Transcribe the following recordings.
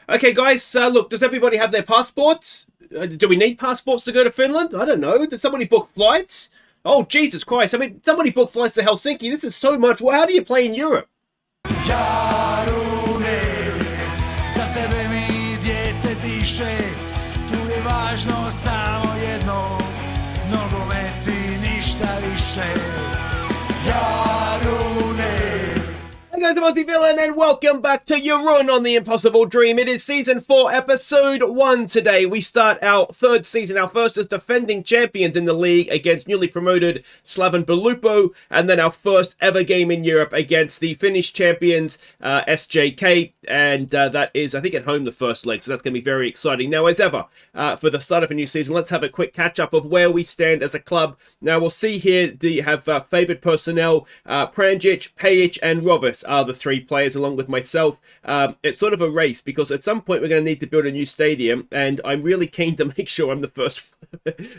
Okay, guys, look, does everybody have their passports? Do we need passports to go to Finland? I don't know. Did somebody book flights? Oh, Jesus Christ. I mean, somebody booked flights to Helsinki. This is so much. Well, how do you play in Europe? Jarune, za tebe mi dijete diše, tu je važno samo jedno, nogomet i ništa više. Jarune. Hey guys, I'm Aussie Villain and welcome back to Jarun on The Impossible Dream. It is Season 4, Episode 1 today. We start our third season, our first as defending champions in the league against newly promoted Slaven Belupo, and then our first ever game in Europe against the Finnish champions, SJK, and that is, I think, at home the first leg, so that's going to be very exciting. Now, as ever, for the start of a new season, let's have a quick catch-up of where we stand as a club. Now, we'll see here, you have favoured personnel, Pranjic, Pajic, and Rovis are the three players along with myself. It's sort of a race because at some point we're going to need to build a new stadium, and I'm really keen to make sure I'm the first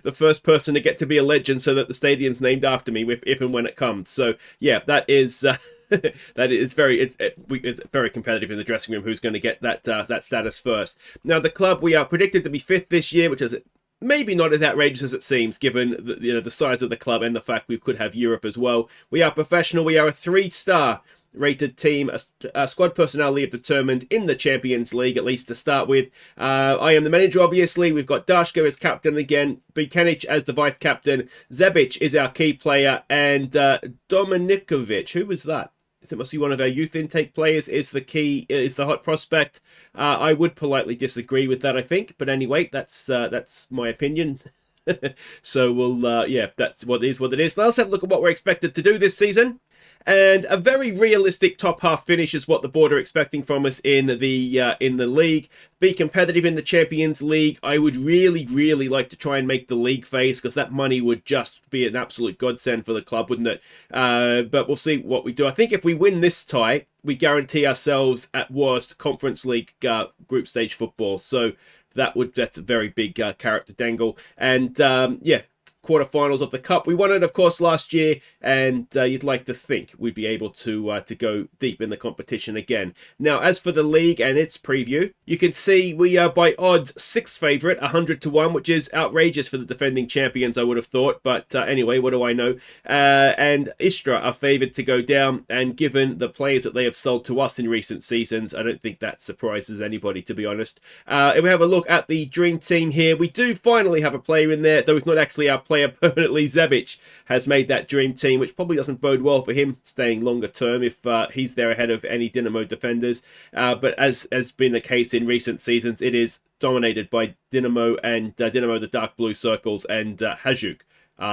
the first person to get to be a legend so that the stadium's named after me if and when it comes. So yeah, that is that is it's very competitive in the dressing room who's going to get that status first. Now, the club, we are predicted to be 5th this year, which is maybe not as outrageous as it seems, given the size of the club and the fact we could have Europe as well. We are professional. We are a 3-star rated team. Squad personnel have determined in the Champions League, at least to start with. I am the manager, obviously. We've got Dashko as captain again, Bikanic as the vice captain, Zebic is our key player, and Dominikovic, who was that? It must be one of our youth intake players, is the hot prospect. I would politely disagree with that, I think, but anyway, that's my opinion. So we'll that's what it is. Now let's have a look at what we're expected to do this season. And a very realistic top half finish is what the board are expecting from us in the league. Be competitive in the Champions League. I would really like to try and make the league phase, because that money would just be an absolute godsend for the club, wouldn't it? But we'll see what we do. I think if we win this tie, we guarantee ourselves at worst Conference League group stage football. So that's a very big carrot to dangle. And yeah, quarterfinals of the cup. We won it, of course, last year, and you'd like to think we'd be able to go deep in the competition again. Now, as for the league and its preview, you can see we are by odds 6th favourite, 100-1, which is outrageous for the defending champions, I would have thought. But anyway, what do I know? And Istra are favoured to go down, and given the players that they have sold to us in recent seasons, I don't think that surprises anybody, to be honest. If we have a look at the dream team here, we do finally have a player in there, though it's not actually our player permanently. Zebic has made that dream team, which probably doesn't bode well for him staying longer term if he's there ahead of any Dynamo defenders. But as has been the case in recent seasons, it is dominated by Dynamo, and Dynamo the dark blue circles, and Hajduk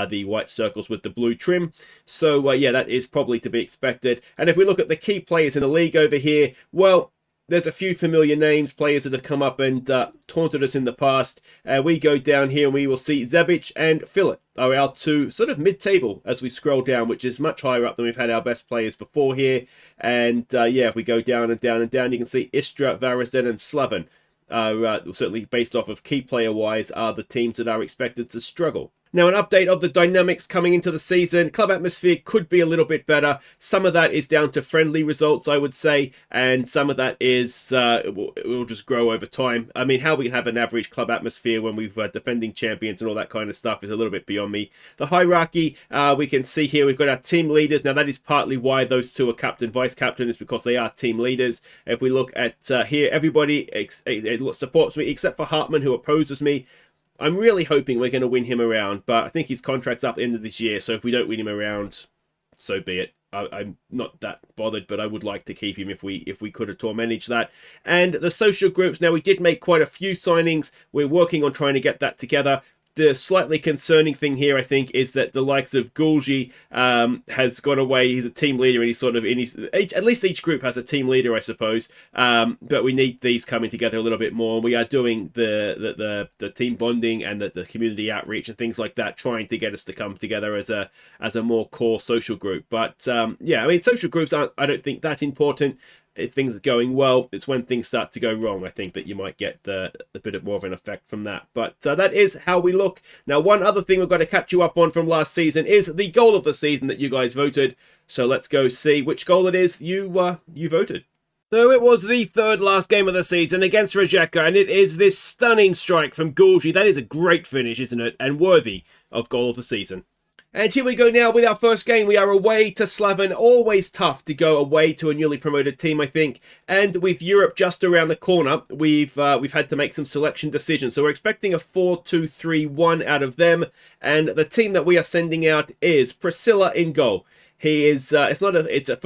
the white circles with the blue trim. So yeah, that is probably to be expected. And if we look at the key players in the league over here, well, there's a few familiar names, players that have come up and taunted us in the past. We go down here and we will see Zebic and Fillet are our two sort of mid-table as we scroll down, which is much higher up than we've had our best players before here. And yeah, if we go down and down and down, you can see Istra, Varisden and Slaven, certainly based off of key player-wise, are the teams that are expected to struggle. Now, an update of the dynamics coming into the season. Club atmosphere could be a little bit better. Some of that is down to friendly results, I would say, and some of that is it will just grow over time. I mean, how we can have an average club atmosphere when we've defending champions and all that kind of stuff is a little bit beyond me. The hierarchy, we can see here, we've got our team leaders. Now, that is partly why those two are captain, vice captain, is because they are team leaders. If we look at here, everybody supports me except for Hartman, who opposes me. I'm really hoping we're going to win him around, but I think his contract's up at the end of this year, so if we don't win him around, so be it. I'm not that bothered, but I would like to keep him if we could at all manage that. And the social groups, now we did make quite a few signings. We're working on trying to get that together. The slightly concerning thing here, I think, is that the likes of Gulji has gone away. He's a team leader, and he's sort of at least each group has a team leader, I suppose. But we need these coming together a little bit more. We are doing the team bonding and the community outreach and things like that, trying to get us to come together as a more core social group. But yeah, I mean, social groups aren't, I don't think, that important. If things are going well, it's when things start to go wrong, I think, that you might get a bit more of an effect from that. But that is how we look. Now, one other thing we've got to catch you up on from last season is the goal of the season that you guys voted. So let's go see which goal it is you voted. So it was the third last game of the season against Rijeka, and it is this stunning strike from Gulji. That is a great finish, isn't it? And worthy of goal of the season. And here we go now with our first game. We are away to Slaven. Always tough to go away to a newly promoted team, I think. And with Europe just around the corner, we've had to make some selection decisions. So we're expecting a 4-2-3-1 out of them. And the team that we are sending out is Priscilla in goal. He is it's a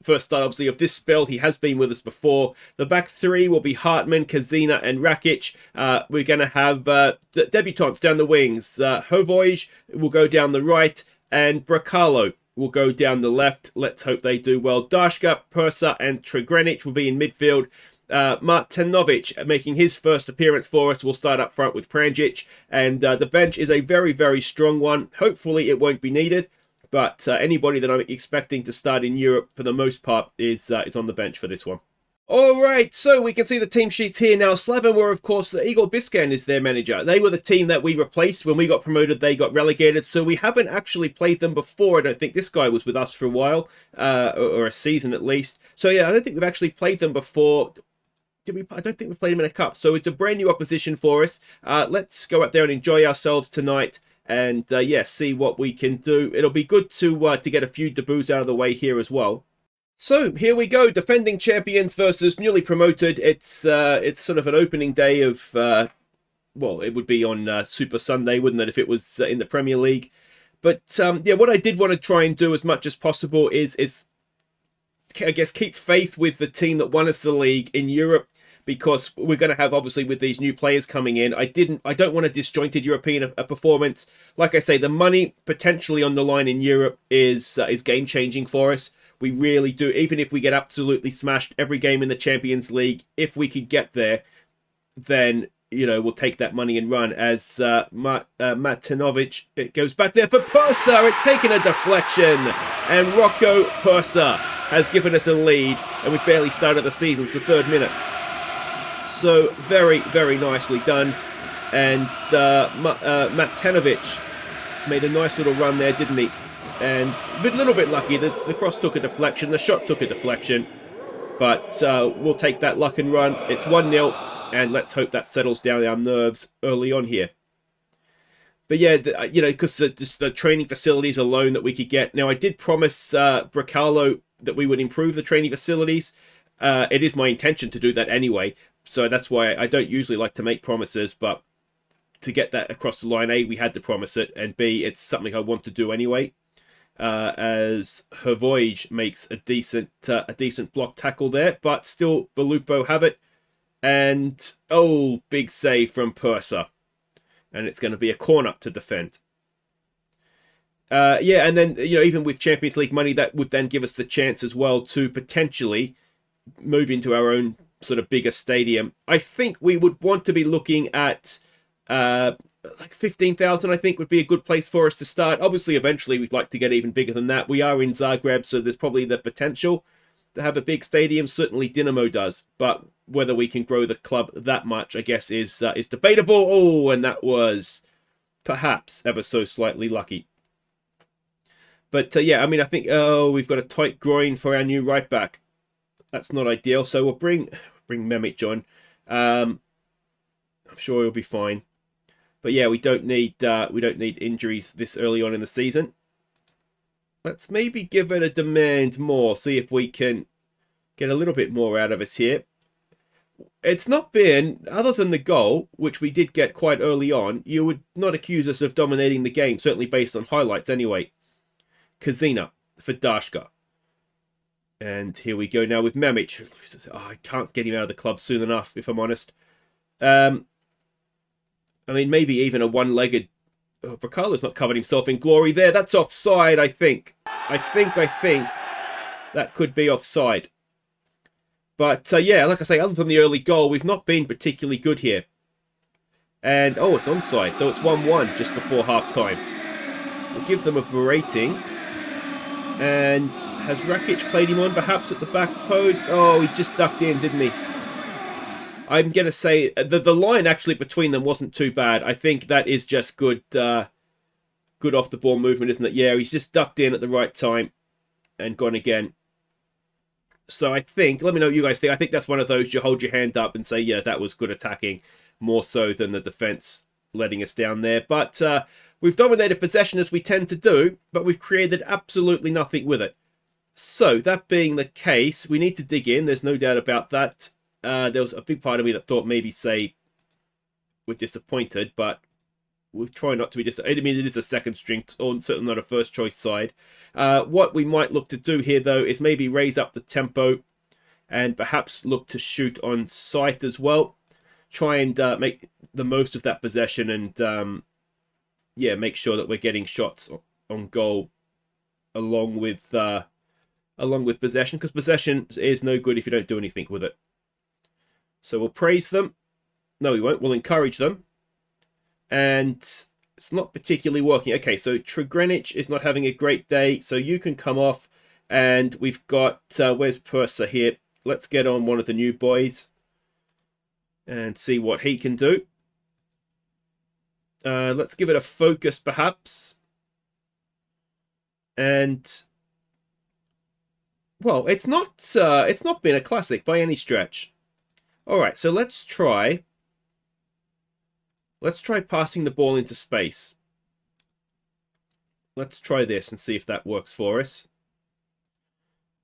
first start, obviously, of this spell. He has been with us before. The back three will be Hartman, Kazina, and Rakic. We're going to have debutants down the wings. Hovoj will go down the right, and Bracalo will go down the left. Let's hope they do well. Dashka, Persa, and Tregrenic will be in midfield. Martinovic, making his first appearance for us, will start up front with Pranjic. And the bench is a very, very strong one. Hopefully it won't be needed. But anybody that I'm expecting to start in Europe, for the most part, is on the bench for this one. All right, so we can see the team sheets here now. Slaven were, of course, the Igor Biscan is their manager. They were the team that we replaced. When we got promoted, they got relegated. So we haven't actually played them before. I don't think this guy was with us for a while, or a season at least. So yeah, I don't think we've actually played them before. I don't think we've played them in a cup. So it's a brand new opposition for us. Let's go out there and enjoy ourselves tonight. And yeah, see what we can do. It'll be good to get a few debuts out of the way here as well. So here we go, defending champions versus newly promoted. It's sort of an opening day of well, it would be on Super Sunday, wouldn't it, if it was in the Premier League? But yeah, what I did want to try and do as much as possible is I guess keep faith with the team that won us the league in Europe. Because we're going to have, obviously, with these new players coming in, I don't want a disjointed European performance. Like I say, the money potentially on the line in Europe is game-changing for us. We really do. Even if we get absolutely smashed every game in the Champions League, if we could get there, then, you know, we'll take that money and run. As Martinovic, it goes back there for Persa. It's taken a deflection. And Rocco Persa has given us a lead. And we've barely started the season. It's the third minute. So very, very nicely done. And Matanovic made a nice little run there, didn't he? And a little bit lucky. The cross took a deflection. The shot took a deflection. But we'll take that luck and run. It's 1-0. And let's hope that settles down our nerves early on here. But yeah, you know, because just the training facilities alone that we could get. Now, I did promise Bracalo that we would improve the training facilities. It is my intention to do that anyway. So that's why I don't usually like to make promises, but to get that across the line, A, we had to promise it, and B, it's something I want to do anyway. As Hovoj makes a decent block tackle there, but still Belupo have it, and oh, big save from Persa, and it's going to be a corner to defend. Yeah, and then, you know, even with Champions League money, that would then give us the chance as well to potentially move into our own sort of bigger stadium. I think we would want to be looking at like 15,000. I think would be a good place for us to start. Obviously, eventually we'd like to get even bigger than that. We are in Zagreb, so there's probably the potential to have a big stadium. Certainly Dinamo does, but whether we can grow the club that much, I guess, is debatable. Oh, and that was perhaps ever so slightly lucky. But yeah, I mean, I think we've got a tight groin for our new right back. That's not ideal. So we'll bring Memic on. I'm sure he'll be fine. But yeah, we don't need injuries this early on in the season. Let's maybe give it a demand more. See if we can get a little bit more out of us here. It's not been, other than the goal, which we did get quite early on, you would not accuse us of dominating the game, certainly based on highlights anyway. Kazina for Dashka. And here we go now with Memic. Oh, I can't get him out of the club soon enough, if I'm honest. I mean, maybe even a one-legged... Oh, Bracalo's not covered himself in glory there. That's offside, I think. I think that could be offside. But, yeah, like I say, other than the early goal, we've not been particularly good here. And, oh, it's onside. So it's 1-1 just before half-time. We'll give them a berating. And has Rakic played him on perhaps at the back post? Oh, he just ducked in, didn't he? I'm going to say the line actually between them wasn't too bad. I think that is just good good off-the-ball movement, isn't it? Yeah, he's just ducked in at the right time and gone again. So I think, let me know what you guys think. I think that's one of those you hold your hand up and say, yeah, that was good attacking, more so than the defense letting us down there. But we've dominated possession as we tend to do, but we've created absolutely nothing with it. So that being the case, we need to dig in. There's no doubt about that. There was a big part of me that thought maybe, say, we're disappointed, but we'll try not to be disappointed. I mean, it is a second string, or certainly not a first choice side. What we might look to do here, though, is maybe raise up the tempo and perhaps look to shoot on sight as well. Try and make the most of that possession and, yeah, make sure that we're getting shots on goal along with possession, because possession is no good if you don't do anything with it. So we'll praise them. No, we won't. We'll encourage them. And it's not particularly working. Okay, so Greenwich is not having a great day, so you can come off. And we've got, where's Purser here? Let's get on one of the new boys and see what he can do. Let's give it a focus, perhaps. And, well, it's not been a classic by any stretch. All right, so let's try passing the ball into space. Let's try this and see if that works for us.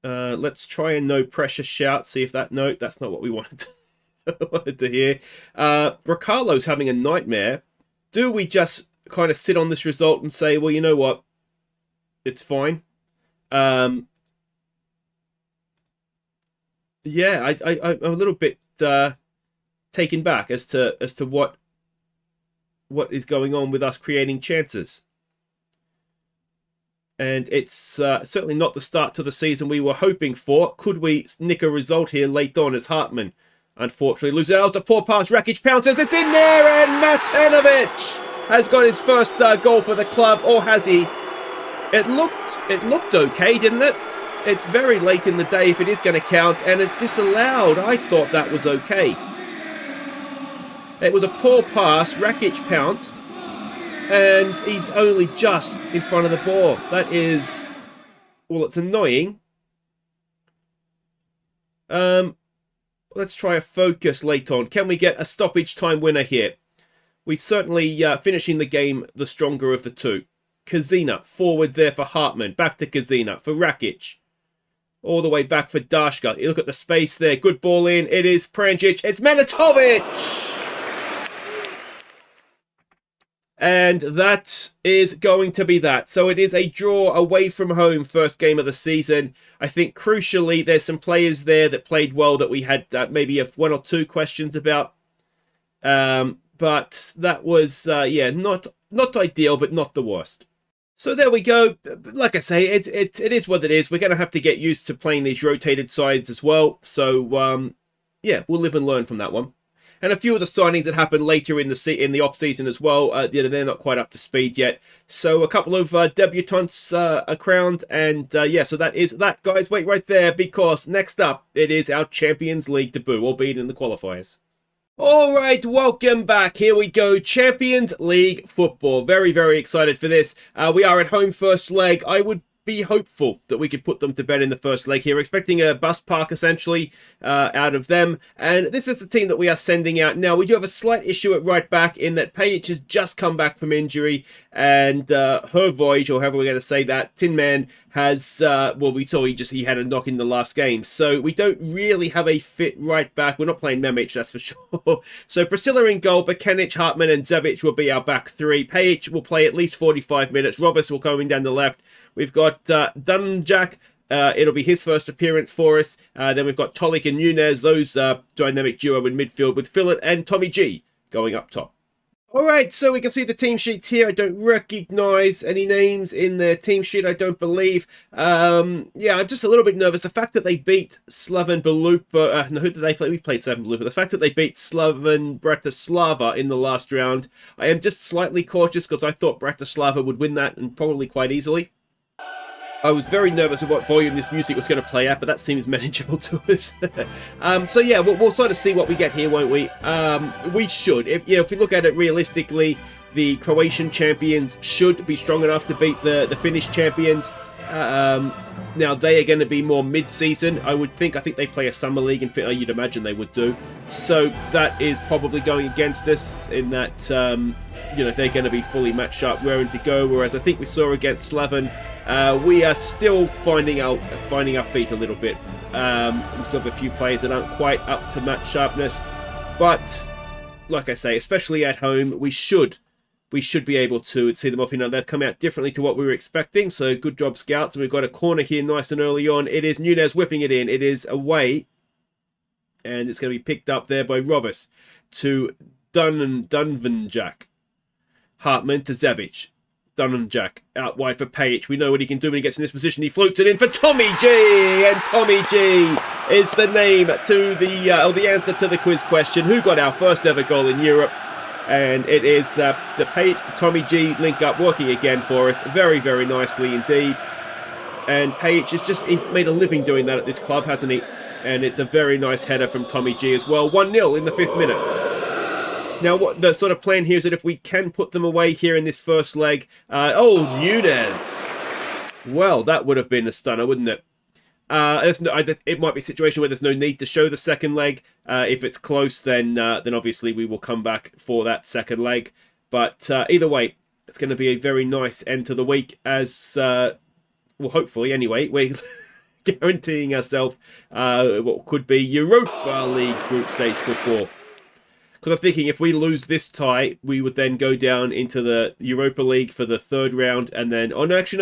Let's try a no pressure shout. See if that, no, that's not what we wanted to hear. Bracalo's having a nightmare. Do we just kind of sit on this result and say, well, you know what? It's fine. Yeah, I'm a little bit taken back as to what is going on with us creating chances. And it's certainly not the start to the season we were hoping for. Could we nick a result here late on as Hartman, unfortunately, loses out. The poor pass, Rakic pounces, it's in there, and Matanovic has got his first goal for the club, or has he? It looked okay, didn't it? It's very late in the day if it is going to count, and it's disallowed. I thought that was okay. It was a poor pass. Rakic pounced, and he's only just in front of the ball. That is, well, it's annoying. Let's try a focus late on. Can we get a stoppage time winner here? We're certainly finishing the game the stronger of the two. Kazina, forward there for Hartman. Back to Kazina for Rakic. All the way back for Dashka. You look at the space there. Good ball in. It is Pranjic. It's Manatovic! And that is going to be that. So it is a draw away from home, first game of the season. I think crucially, there's some players there that played well that we had maybe one or two questions about. But that was, yeah, not ideal, but not the worst. So there we go. Like I say, it is what it is. We're going to have to get used to playing these rotated sides as well. So, yeah, we'll live and learn from that one. And a few of the signings that happened later in the off-season as well, they're not quite up to speed yet. So a couple of debutants are crowned. And, yeah, so that is that, guys. Wait right there, because next up, it is our Champions League debut, albeit in the qualifiers. All right, welcome back. Here we go. Champions League football. Very, very excited for this. We are at home first leg. I would be hopeful that we could put them to bed in the first leg here. Expecting a bus park, essentially, out of them. And this is the team that we are sending out. Now, we do have a slight issue at right back in that Pajic has just come back from injury. And Hervoy, or however we're going to say that, Tin Man, has, well, we saw he had a knock in the last game. So we don't really have a fit right back. We're not playing Memic, that's for sure. So Priscilla in goal, Bakanic, Hartman and Zevic will be our back three. Pajic will play at least 45 minutes. Rovis will come in down the left. We've got Dunjak. It'll be his first appearance for us. Then we've got Tolik and Nunez, those dynamic duo in midfield with Philip and Tommy G going up top. All right, so we can see the team sheets here. I don't recognise any names in the team sheet, I don't believe. Yeah, I'm just a little bit nervous. The fact that they beat Slaven Belupo... no, who did they play? We played Slaven Belupo. The fact that they beat Slaven Bratislava in the last round, I am just slightly cautious because I thought Bratislava would win that, and probably quite easily. I was very nervous of what volume this music was going to play at, but that seems manageable to us. So yeah, we'll sort of see what we get here, won't we? We should. If we look at it realistically, the Croatian champions should be strong enough to beat the Finnish champions. Now, they are going to be more mid-season, I would think. I think they play a summer league in Finland. You'd imagine they would do. So that is probably going against us in that, they're going to be fully match sharp, raring to go. Whereas I think we saw against Slaven, we are still finding our feet a little bit. We still have a few players that aren't quite up to match sharpness. But, like I say, especially at home, we should be able to see them off. They've come out differently to what we were expecting, so good job, scouts. And we've got a corner here nice and early on. It is Nunez whipping it in. It is away, and it's going to be picked up there by Rovis to Dunvanjak. Hartman to Zebic. Dunvanjak out wide for Pajic. We know what he can do when he gets in this position. He floats it in for Tommy G, and Tommy G is the name to the answer to the quiz question. Who got our first ever goal in Europe? And it is the Pajic to Tommy G link up working again for us. Very, very nicely indeed. And Pajic he's made a living doing that at this club, hasn't he? And it's a very nice header from Tommy G as well. 1-0 in the 5th minute. Now, what the sort of plan here is that if we can put them away here in this first leg... Nunez! Well, that would have been a stunner, wouldn't it? It might be a situation where there's no need to show the second leg. If it's close, then obviously we will come back for that second leg. But either way, it's going to be a very nice end to the week as, hopefully anyway, we're guaranteeing ourselves what could be Europa League group stage football. Because I'm thinking if we lose this tie, we would then go down into the Europa League for the 3rd round. And then,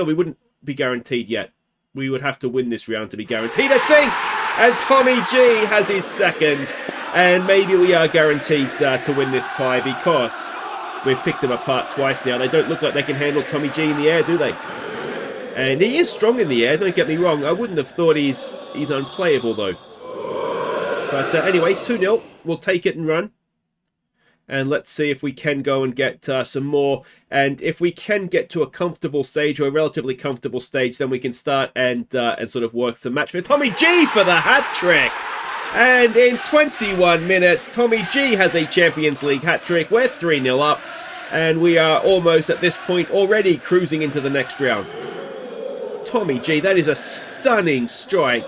we wouldn't be guaranteed yet. We would have to win this round to be guaranteed, I think. And Tommy G has his second. And maybe we are guaranteed to win this tie because we've picked them apart twice now. They don't look like they can handle Tommy G in the air, do they? And he is strong in the air, don't get me wrong. I wouldn't have thought he's unplayable, though. But anyway, 2-0. We'll take it and run. And let's see if we can go and get some more. And if we can get to a comfortable stage, or a relatively comfortable stage, then we can start and sort of work some match for Tommy G for the hat-trick. And in 21 minutes, Tommy G has a Champions League hat-trick. We're 3-0 up. And we are almost at this point already cruising into the next round. Tommy G, that is a stunning strike.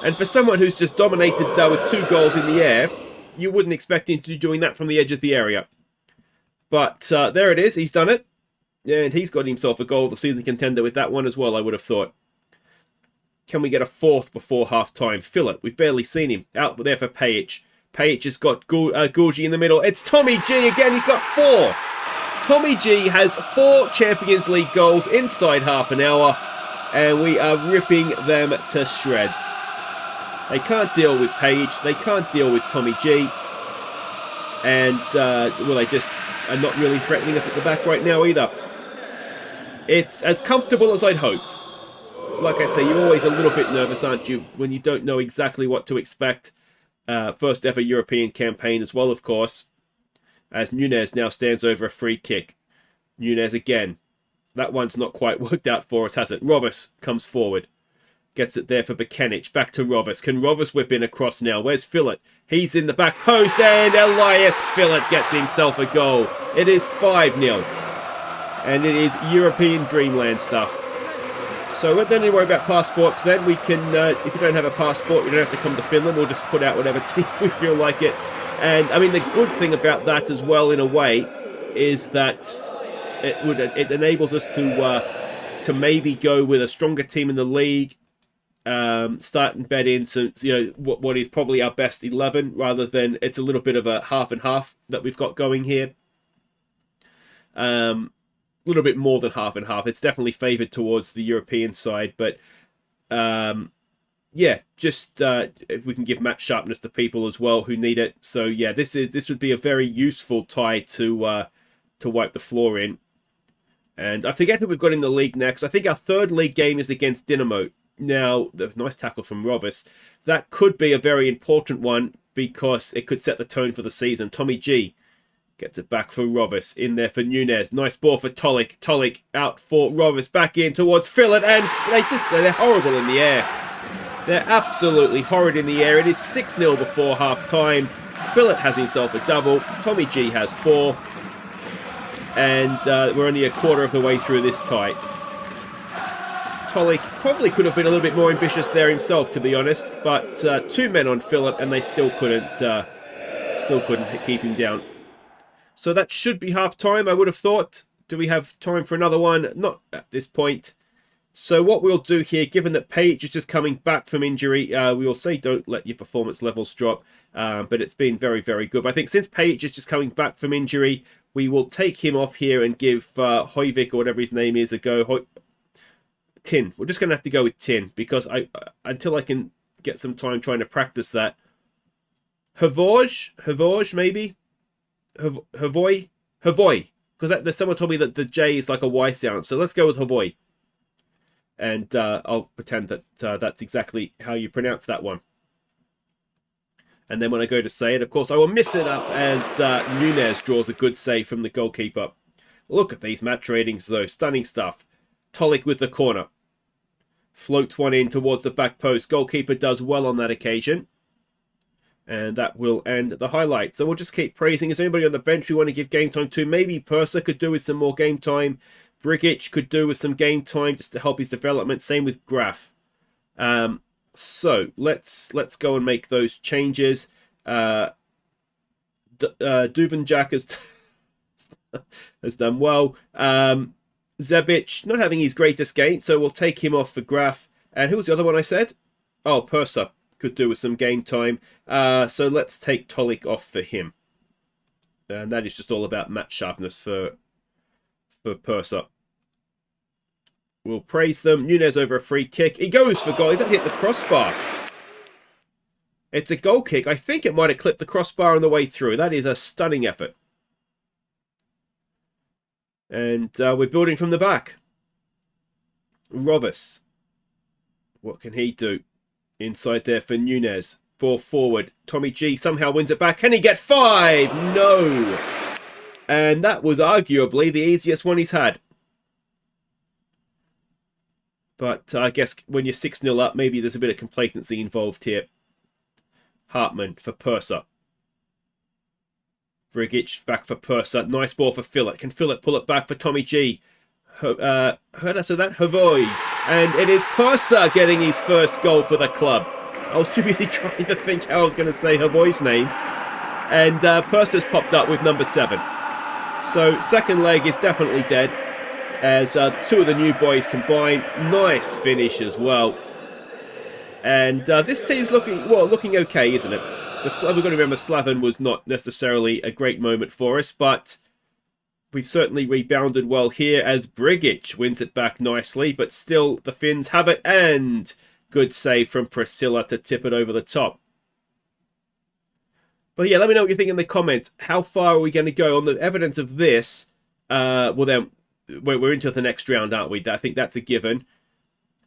And for someone who's just dominated with 2 goals in the air... You wouldn't expect him to be doing that from the edge of the area. But there it is. He's done it. And he's got himself a goal of the season contender with that one as well, I would have thought. Can we get a 4th before half-time? Fill it. We've barely seen him. Out there for Pajic. Pajic has got Gurgi in the middle. It's Tommy G again. He's got 4. Tommy G has 4 Champions League goals inside half an hour. And we are ripping them to shreds. They can't deal with Pajic. They can't deal with Tommy G. And, they just are not really threatening us at the back right now either. It's as comfortable as I'd hoped. Like I say, you're always a little bit nervous, aren't you, when you don't know exactly what to expect. First ever European campaign as well, of course. As Nunez now stands over a free kick. Nunez again. That one's not quite worked out for us, has it? Rovis comes forward. Gets it there for Bekenic. Back to Rovis. Can Rovis whip in across now? Where's Fillet? He's in the back post. And Elias Fillet gets himself a goal. It is 5-0. And it is European dreamland stuff. So we don't need to worry about passports then. We can, if you don't have a passport, you don't have to come to Finland. We'll just put out whatever team we feel like it. And, I mean, the good thing about that as well, in a way, is that it enables us to maybe go with a stronger team in the league. Start and bet in some, what is probably our best 11, rather than it's a little bit of a half and half that we've got going here. A little bit more than half and half. It's definitely favoured towards the European side, but if we can give match sharpness to people as well who need it. So yeah, this would be a very useful tie to wipe the floor in. And I forget who we've got in the league next. I think our 3rd league game is against Dinamo. Now, the nice tackle from Rovis. That could be a very important one because it could set the tone for the season. Tommy G gets it back for Rovis. In there for Nunez. Nice ball for Tolik. Tolik out for Rovis. Back in towards Fillet. And they're horrible in the air. They're absolutely horrid in the air. It is 6-0 before half-time. Fillet has himself a double. Tommy G has 4. And we're only a quarter of the way through this tie. Tolik probably could have been a little bit more ambitious there himself, to be honest. But 2 men on Philip, and they still couldn't keep him down. So that should be half time, I would have thought. Do we have time for another one? Not at this point. So what we'll do here, given that Page is just coming back from injury, we will say don't let your performance levels drop. But it's been very, very good. But I think since Page is just coming back from injury, we will take him off here and give Hoivik, or whatever his name is, a go. Tin. We're just going to have to go with Tin, because until I can get some time trying to practice that. Havoj, maybe? Havoy? Because someone told me that the J is like a Y sound. So let's go with Havoy. And I'll pretend that that's exactly how you pronounce that one. And then when I go to say it, of course, I will miss it up as Nunez draws a good save from the goalkeeper. Look at these match ratings, though. Stunning stuff. Tolik with the corner. Floats one in towards the back post. Goalkeeper does well on that occasion. And that will end the highlight. So we'll just keep praising. Is there anybody on the bench we want to give game time to? Maybe Purser could do with some more game time. Brigic could do with some game time just to help his development. Same with Graf. So let's go and make those changes. Duvenjak has done well. Zebic not having his greatest game, so we'll take him off for Graf. And who was the other one I said? Oh, Purser could do with some game time. So let's take Tolik off for him. And that is just all about match sharpness for Purser. We'll praise them. Nunez over a free kick. He goes for goal. He doesn't hit the crossbar. It's a goal kick. I think it might have clipped the crossbar on the way through. That is a stunning effort. And we're building from the back. Rovis. What can he do? Inside there for Nunez. Ball forward. Tommy G somehow wins it back. Can he get 5? No. And that was arguably the easiest one he's had. But I guess when you're 6-0 up, maybe there's a bit of complacency involved here. Hartman for Purser. Brigic back for Purser. Nice ball for Philip. Can Philip pull it back for Tommy G? Heard us of that? Havoy. And it is Purser getting his first goal for the club. I was too busy trying to think how I was going to say Havoy's name. And Purser's popped up with number 7. So second leg is definitely dead. As 2 of the new boys combine. Nice finish as well. And this team's looking okay, isn't it? We've got to remember Slaven was not necessarily a great moment for us, but we've certainly rebounded well here as Brigic wins it back nicely, but still the Finns have it, and good save from Priscilla to tip it over the top. But yeah, let me know what you think in the comments. How far are we going to go on the evidence of this? Well then, we're into the next round, aren't we? I think that's a given.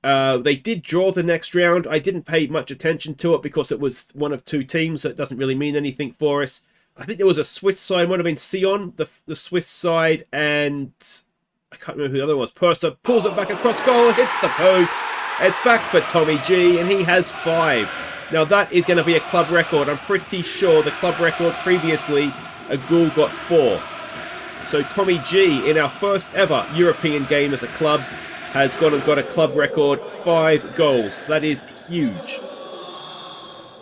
They did draw the next round. I didn't pay much attention to it because it was one of 2 teams, so it doesn't really mean anything for us. I think there was a Swiss side, might have been Sion, the Swiss side, and I can't remember who the other one was. Purser pulls it back across goal, hits the post. It's back for Tommy G, and he has 5. Now that is going to be a club record. I'm pretty sure the club record previously, Agul got 4. So Tommy G, in our first ever European game as a club, has gone and got a club record 5 goals. That is huge.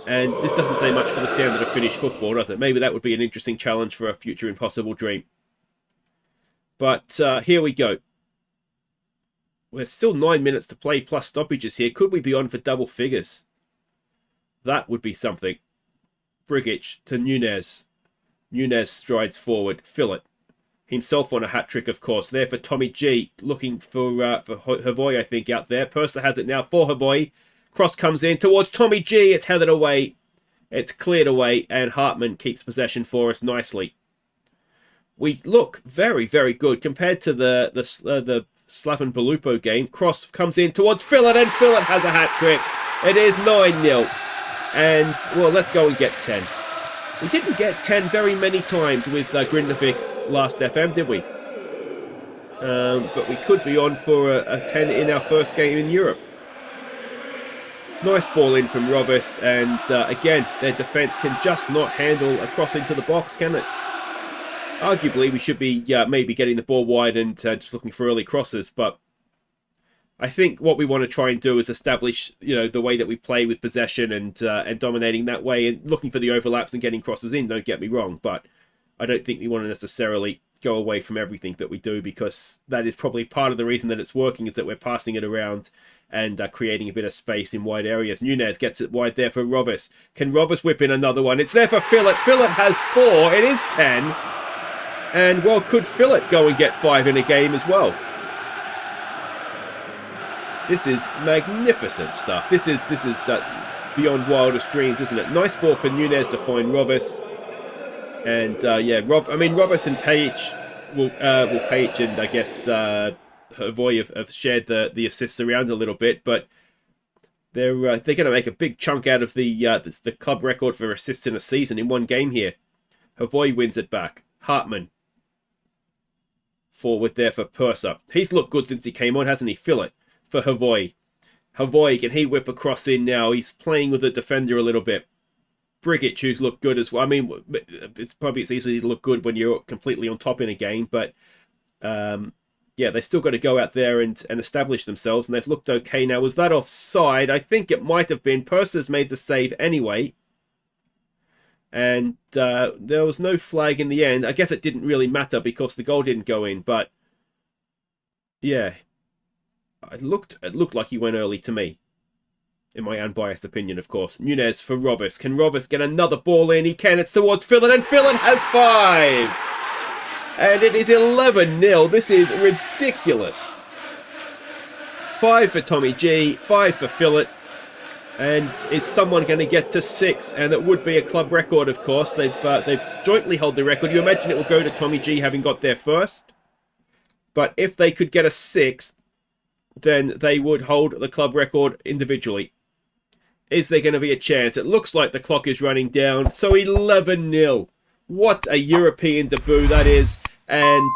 And this doesn't say much for the standard of Finnish football, does it? Maybe that would be an interesting challenge for a future impossible dream. But here we go. There's still 9 minutes to play plus stoppages here. Could we be on for double figures? That would be something. Brigic to Nunez. Nunez strides forward. Philip. Himself on a hat-trick, of course. There for Tommy G. Looking for Havoy, I think, out there. Purser has it now for Havoy. Cross comes in towards Tommy G. It's headed away. It's cleared away. And Hartman keeps possession for us nicely. We look very, very good compared to the Slaven Belupo game. Cross comes in towards Philip, and Philip has a hat-trick. It is 9-0. And, well, let's go and get 10. We didn't get 10 very many times with Grindavik last FM, did we? But we could be on for a 10 in our first game in Europe. Nice ball in from Rovis, and again, their defence can just not handle a cross into the box, can it? Arguably, we should be maybe getting the ball wide and just looking for early crosses, but I think what we want to try and do is establish, the way that we play with possession and dominating that way and looking for the overlaps and getting crosses in, don't get me wrong. But I don't think we want to necessarily go away from everything that we do, because that is probably part of the reason that it's working, is that we're passing it around and creating a bit of space in wide areas. Nunez gets it wide there for Rovis. Can Rovis whip in another one? It's there for Phillip. Phillip has 4. It is 10. And, well, could Phillip go and get 5 in a game as well? This is magnificent stuff. This is beyond wildest dreams, isn't it? Nice ball for Nunez to find Rovis. And, Rovis and Page Page and, I guess, Hrvoje have shared the assists around a little bit, but they're going to make a big chunk out of the club record for assists in a season in one game here. Hrvoje wins it back. Hartman forward there for Purser. He's looked good since he came on, hasn't he? Phillip for Hrvoje. Hrvoje, can he whip across in now? He's playing with the defender a little bit. Brigic, who's looked good as well. I mean, it's easy to look good when you're completely on top in a game, but they've still got to go out there and establish themselves, and they've looked okay. Now, was that offside? I think it might have been. Purser's made the save anyway, and there was no flag in the end. I guess it didn't really matter because the goal didn't go in, but yeah, it looked like he went early to me. In my unbiased opinion, of course. Nunez for Rovis. Can Rovis get another ball in? He can. It's towards Phillip, and Phillip has 5. And it is 11-0. This is ridiculous. 5 for Tommy G, 5 for Phillip. And is someone going to get to 6? And it would be a club record, of course. They've jointly held the record. You imagine it will go to Tommy G having got there first. But if they could get a 6th, then they would hold the club record individually. Is there going to be a chance? It looks like the clock is running down. So 11-0. What a European debut that is. And,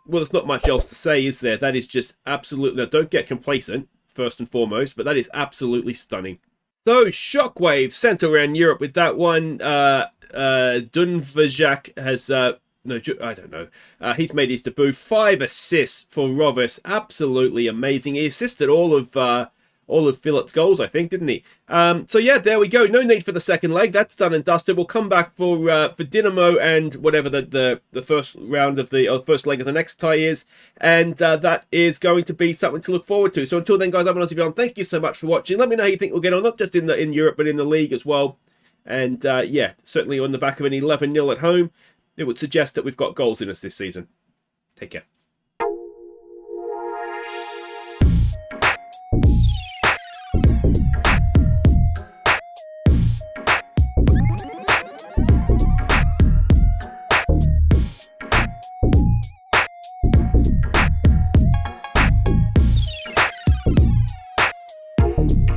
there's not much else to say, is there? That is just absolutely... Now, don't get complacent, first and foremost, but that is absolutely stunning. So, Shockwave sent around Europe with that one. Dunvajak has... I don't know. He's made his debut. 5 assists for Rovis. Absolutely amazing. He assisted all of Phillip's goals, I think, didn't he? So yeah, there we go. No need for the second leg. That's done and dusted. We'll come back for Dynamo and whatever the first round of the first leg of the next tie is, and that is going to be something to look forward to. So until then, guys, I'm on TV. Thank you so much for watching. Let me know how you think we'll get on, not just in Europe, but in the league as well. And certainly on the back of an 11-0 at home, it would suggest that we've got goals in us this season. Take care.